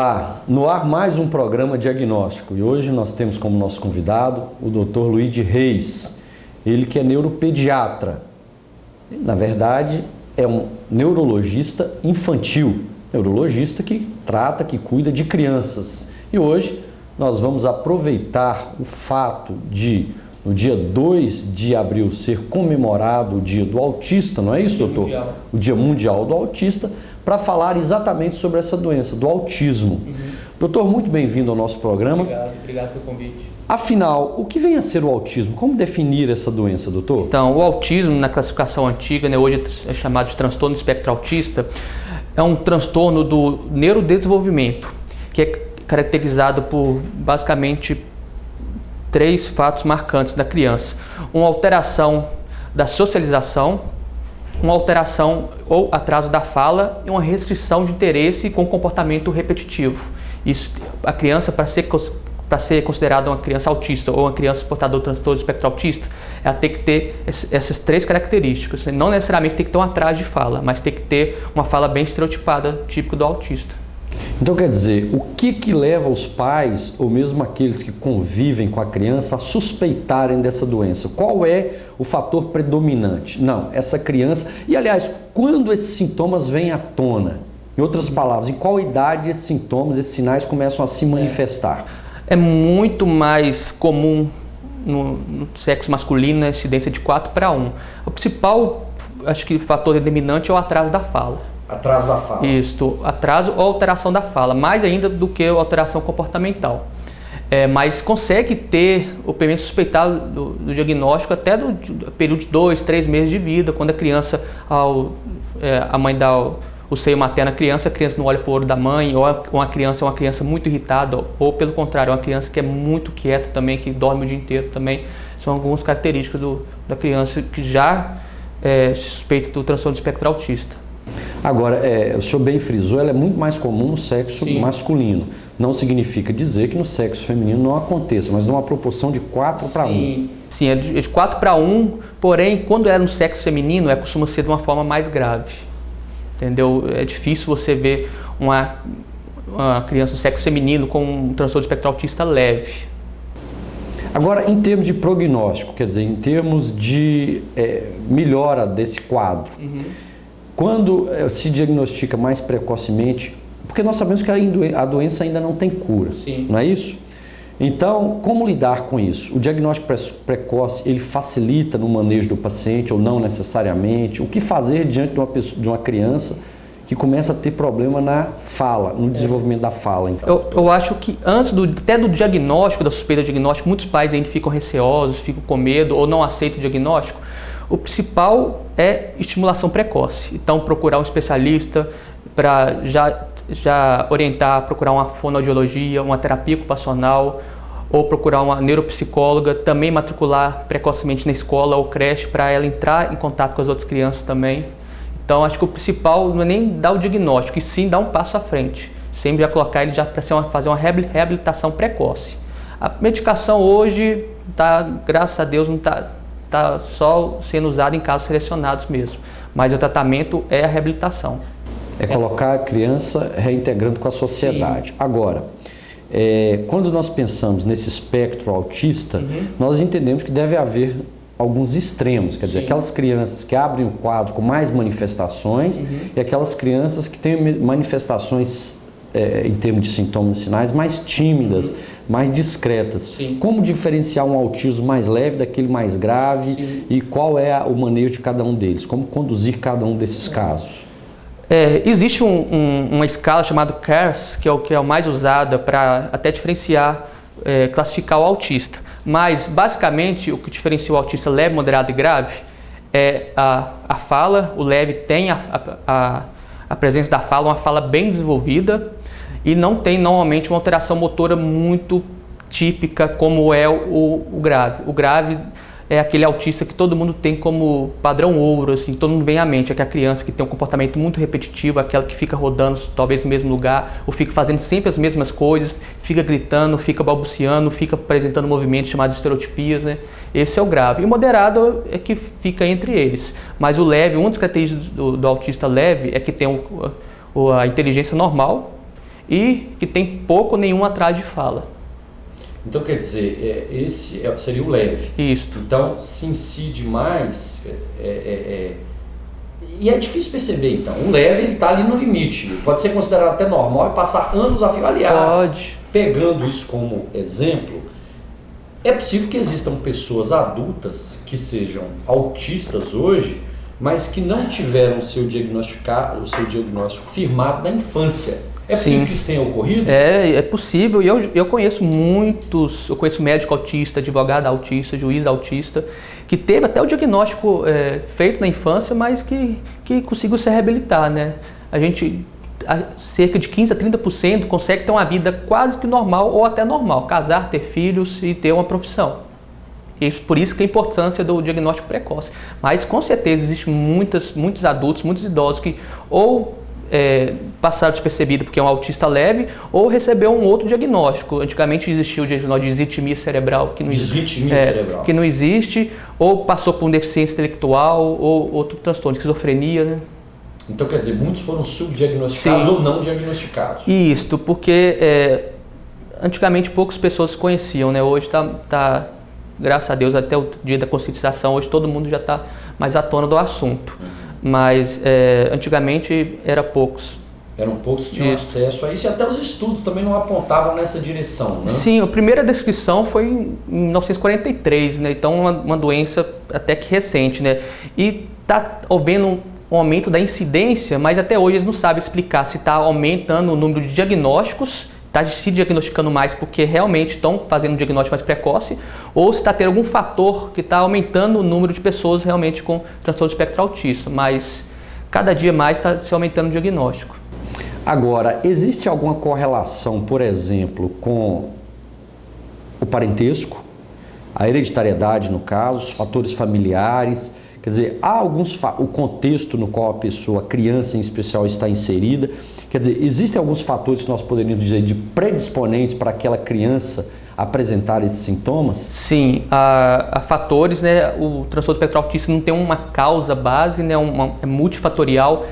Olá, no ar mais um programa diagnóstico e hoje nós temos como nosso convidado o Dr. Luigi Reis, ele que é neuropediatra, na verdade é um neurologista infantil, neurologista que trata, que cuida de crianças. E hoje nós vamos aproveitar o fato de, no dia 2 de abril, ser comemorado o Dia do Autista, não é isso, doutor? Mundial. O Dia Mundial do Autista, para falar exatamente sobre essa doença, do autismo. Doutor, muito bem-vindo ao nosso programa. Obrigado pelo convite. Afinal, o que vem a ser o autismo? Como definir essa doença, doutor? Então, o autismo, na classificação antiga, hoje é chamado de transtorno do espectro autista, é um transtorno do neurodesenvolvimento, que é caracterizado por, basicamente, 3 fatos marcantes da criança. Uma alteração da socialização, uma alteração ou atraso da fala e uma restrição de interesse com comportamento repetitivo. Isso, a criança, para ser considerada uma criança autista ou uma criança portadora do transtorno do espectro autista, ela tem que ter essas 3 características. Não necessariamente tem que ter um atraso de fala, mas tem que ter uma fala bem estereotipada, típico do autista. Então, quer dizer, o que leva os pais, ou mesmo aqueles que convivem com a criança, a suspeitarem dessa doença? Qual é o fator predominante? Não, essa criança... E, aliás, quando esses sintomas vêm à tona? Em outras palavras, em qual idade esses sintomas, esses sinais começam a se manifestar? É muito mais comum no sexo masculino, a incidência de 4:1. O principal, acho que, fator determinante é o atraso da fala. Atraso da fala. Isso, atraso ou alteração da fala, mais ainda do que a alteração comportamental. Mas consegue ter, ou pelo menos suspeitar do diagnóstico até do período de 2, 3 meses de vida, quando a criança, a mãe dá o seio materno à criança, a criança não olha para o olho da mãe, ou uma criança é uma criança muito irritada, ou pelo contrário, é uma criança que é muito quieta também, que dorme o dia inteiro também. São algumas características da criança que já suspeita do transtorno do espectro autista. Agora, o senhor bem frisou, ela é muito mais comum no sexo masculino. Não significa dizer que no sexo feminino não aconteça, mas numa proporção de 4:1. Sim, é de 4:1, porém, quando é no sexo feminino, costuma ser de uma forma mais grave. Entendeu? É difícil você ver uma criança no sexo feminino com um transtorno de espectro autista leve. Agora, em termos de prognóstico, quer dizer, em termos de melhora desse quadro, quando se diagnostica mais precocemente, porque nós sabemos que a doença ainda não tem cura, não é isso? Então, como lidar com isso? O diagnóstico precoce, ele facilita no manejo do paciente ou não necessariamente? O que fazer diante de uma criança que começa a ter problema na fala, no desenvolvimento da fala? Então? Eu acho que antes até do diagnóstico, da suspeita do diagnóstico, muitos pais ainda ficam receosos, ficam com medo ou não aceitam o diagnóstico. O principal é estimulação precoce. Então, procurar um especialista para já orientar, procurar uma fonoaudiologia, uma terapia ocupacional, ou procurar uma neuropsicóloga, também matricular precocemente na escola ou creche para ela entrar em contato com as outras crianças também. Então, acho que o principal não é nem dar o diagnóstico, e sim dar um passo à frente. Sempre já colocar ele já para fazer uma reabilitação precoce. A medicação hoje, graças a Deus, não está só sendo usado em casos selecionados mesmo, mas o tratamento é a reabilitação. É colocar a criança reintegrando com a sociedade. Sim. Agora, quando nós pensamos nesse espectro autista, nós entendemos que deve haver alguns extremos, quer dizer, aquelas crianças que abrem o quadro com mais manifestações e aquelas crianças que têm manifestações em termos de sintomas e sinais mais tímidas, mais discretas. Sim. Como diferenciar um autismo mais leve daquele mais grave e qual é o manejo de cada um deles? Como conduzir cada um desses casos? Existe uma escala chamada CARES, que é o mais usada para até diferenciar, classificar o autista. Mas, basicamente, o que diferencia o autista leve, moderado e grave é a fala. O leve tem a presença da fala, uma fala bem desenvolvida, e não tem normalmente uma alteração motora muito típica como é o grave. O grave é aquele autista que todo mundo tem como padrão ouro, assim, todo mundo vem à mente, aquela criança que tem um comportamento muito repetitivo, aquela que fica rodando talvez no mesmo lugar, ou fica fazendo sempre as mesmas coisas, fica gritando, fica balbuciando, fica apresentando movimentos chamados de estereotipias, né? Esse é o grave. E o moderado é que fica entre eles. Mas o leve, uma das características do autista leve é que tem a inteligência normal e que tem pouco ou nenhum atraso de fala. Então, quer dizer, esse seria o leve. Isso. Então, se incide mais... E é difícil perceber, então. O leve, ele está ali no limite. Pode ser considerado até normal e passar anos a fio. Aliás, pode. Pegando isso como exemplo, é possível que existam pessoas adultas que sejam autistas hoje, mas que não tiveram o seu diagnóstico firmado na infância. É possível que isso tenha ocorrido? É possível. E eu conheço muitos, eu conheço médico autista, advogado autista, juiz autista, que teve até o diagnóstico feito na infância, mas que conseguiu se reabilitar, né? A gente, cerca de 15% a 30% consegue ter uma vida quase que normal ou até normal, casar, ter filhos e ter uma profissão. Por isso que a importância do diagnóstico precoce. Mas com certeza existem muitos adultos, muitos idosos que ou passaram despercebido porque é um autista leve ou recebeu um outro diagnóstico. Antigamente existia o diagnóstico de disritmia cerebral, que não existe, ou passou por uma deficiência intelectual ou outro transtorno de esquizofrenia, né? Então quer dizer, muitos foram subdiagnosticados ou não diagnosticados. Isso, porque antigamente poucas pessoas conheciam, né? Hoje está, graças a Deus, até o dia da conscientização, hoje todo mundo já está mais à tona do assunto. Mas antigamente eram poucos. Eram poucos que tinham acesso a isso e até os estudos também não apontavam nessa direção, né? Sim, a primeira descrição foi em 1943, né? Então uma doença até que recente, né? E está havendo um aumento da incidência, mas até hoje eles não sabem explicar se está aumentando o número de diagnósticos, está se diagnosticando mais porque realmente estão fazendo um diagnóstico mais precoce, ou se está tendo algum fator que está aumentando o número de pessoas realmente com transtorno do espectro autista, mas cada dia mais está se aumentando o diagnóstico. Agora, existe alguma correlação, por exemplo, com o parentesco, a hereditariedade no caso, os fatores familiares? Quer dizer, há o contexto no qual a criança em especial está inserida. Quer dizer, existem alguns fatores que nós poderíamos dizer de predisponentes para aquela criança apresentar esses sintomas? Sim, há fatores, né? O transtorno do espectro autista não tem uma causa base, né? É multifatorial,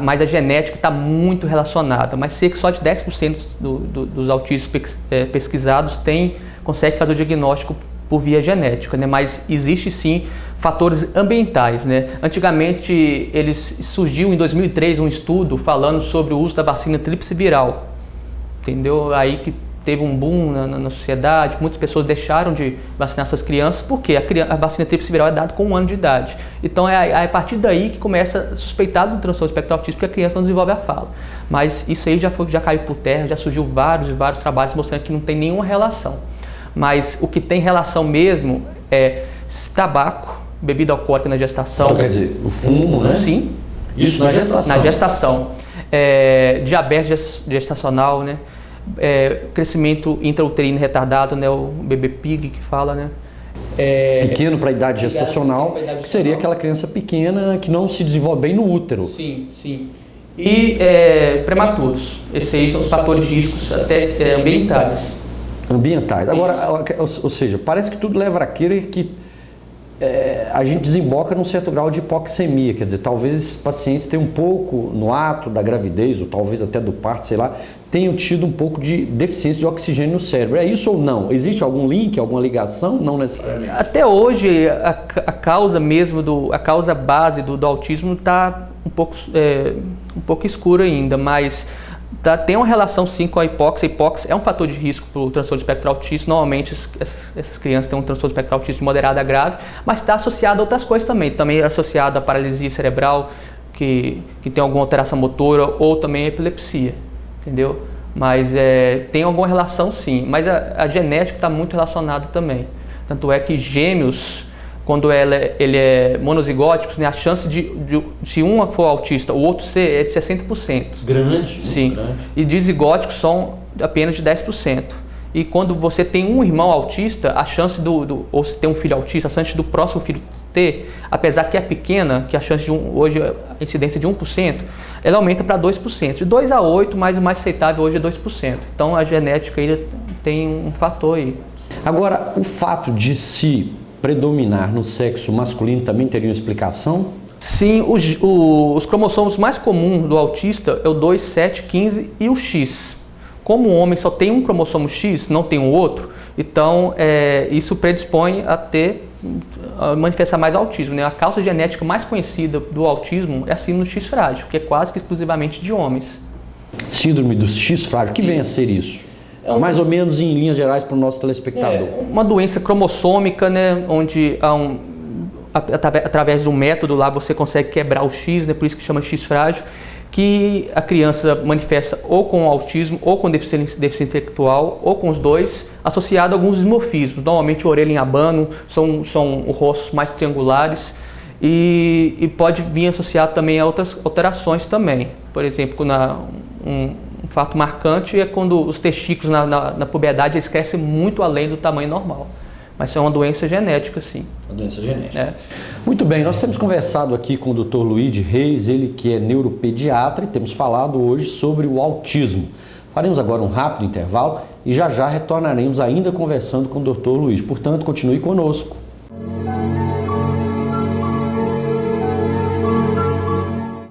mas a genética está muito relacionada. Mas cerca só de 10% dos autistas pesquisados consegue fazer o diagnóstico por via genética, né? Mas existe sim fatores ambientais, né? Antigamente surgiu em 2003 um estudo falando sobre o uso da vacina tríplice viral, entendeu? Aí que teve um boom na sociedade, muitas pessoas deixaram de vacinar suas crianças porque a vacina tríplice viral é dada com 1 ano de idade. Então é a partir daí que começa a suspeitar do transtorno espectro autista porque a criança não desenvolve a fala. Mas isso aí já caiu por terra, já surgiu vários trabalhos mostrando que não tem nenhuma relação. Mas o que tem relação mesmo é tabaco, bebida alcoólica na gestação. Então, quer dizer, o fumo, né? Sim. Isso na gestação. Na gestação. Diabetes gestacional, né? Crescimento intrauterino retardado, né? O bebê PIG que fala, né? Pequeno para a idade gestacional, que seria aquela criança pequena que não se desenvolve bem no útero. Sim, sim. E prematuros. Esses aí são os fatores de riscos até ambientais. Agora, ou seja, parece que tudo leva a crer que a gente desemboca num certo grau de hipoxemia, quer dizer, talvez esses pacientes tenham um pouco, no ato da gravidez, ou talvez até do parto, sei lá, tenham tido um pouco de deficiência de oxigênio no cérebro. É isso ou não? Existe algum link, alguma ligação? Não necessariamente. Até hoje, a causa mesmo, a causa base do autismo está um pouco escura ainda, mas tem uma relação sim com a hipóxia. A hipóxia é um fator de risco para o transtorno do espectro autista. Normalmente essas crianças têm um transtorno do espectro autista de moderado a grave, mas está associado a outras coisas também. Também é associado à paralisia cerebral, que tem alguma alteração motora, ou também a epilepsia, entendeu? Mas tem alguma relação sim, mas a genética está muito relacionada também. Tanto é que gêmeos, quando ele é monozigóticos, né, a chance se um for autista, o outro ser é de 60%. Grande, sim. Grande. E dizigóticos são apenas de 10%. E quando você tem um irmão autista, a chance ou se tem um filho autista, a chance do próximo filho ter, apesar que é pequena, que a chance hoje a incidência de 1%, ela aumenta para 2%. De 2 a 8, mas o mais aceitável hoje é 2%. Então a genética ainda tem um fator aí. Agora, o fato de se predominar no sexo masculino também teria uma explicação? Sim, os cromossomos mais comuns do autista é o 2, 7, 15 e o X. Como o homem só tem um cromossomo X, não tem o outro, então isso predispõe a manifestar mais autismo, né? A causa genética mais conhecida do autismo é a síndrome do X frágil, que é quase que exclusivamente de homens. Síndrome do X frágil, que vem a ser isso? Mais ou menos em linhas gerais para o nosso telespectador. Uma doença cromossômica, né, onde através de um método lá você consegue quebrar o X, né, por isso que chama X frágil, que a criança manifesta ou com autismo, ou com deficiência intelectual, ou com os dois, associado a alguns dismorfismos. Normalmente orelha em abano, são rostos mais triangulares, e pode vir associado também a outras alterações também. Por exemplo, um fato marcante é quando os testículos na puberdade eles crescem muito além do tamanho normal. Mas é uma doença genética, sim. Uma doença genética. Muito bem, nós temos conversado aqui com o Dr. Luigi Reis, ele que é neuropediatra, e temos falado hoje sobre o autismo. Faremos agora um rápido intervalo e já retornaremos ainda conversando com o Dr. Luigi. Portanto, continue conosco.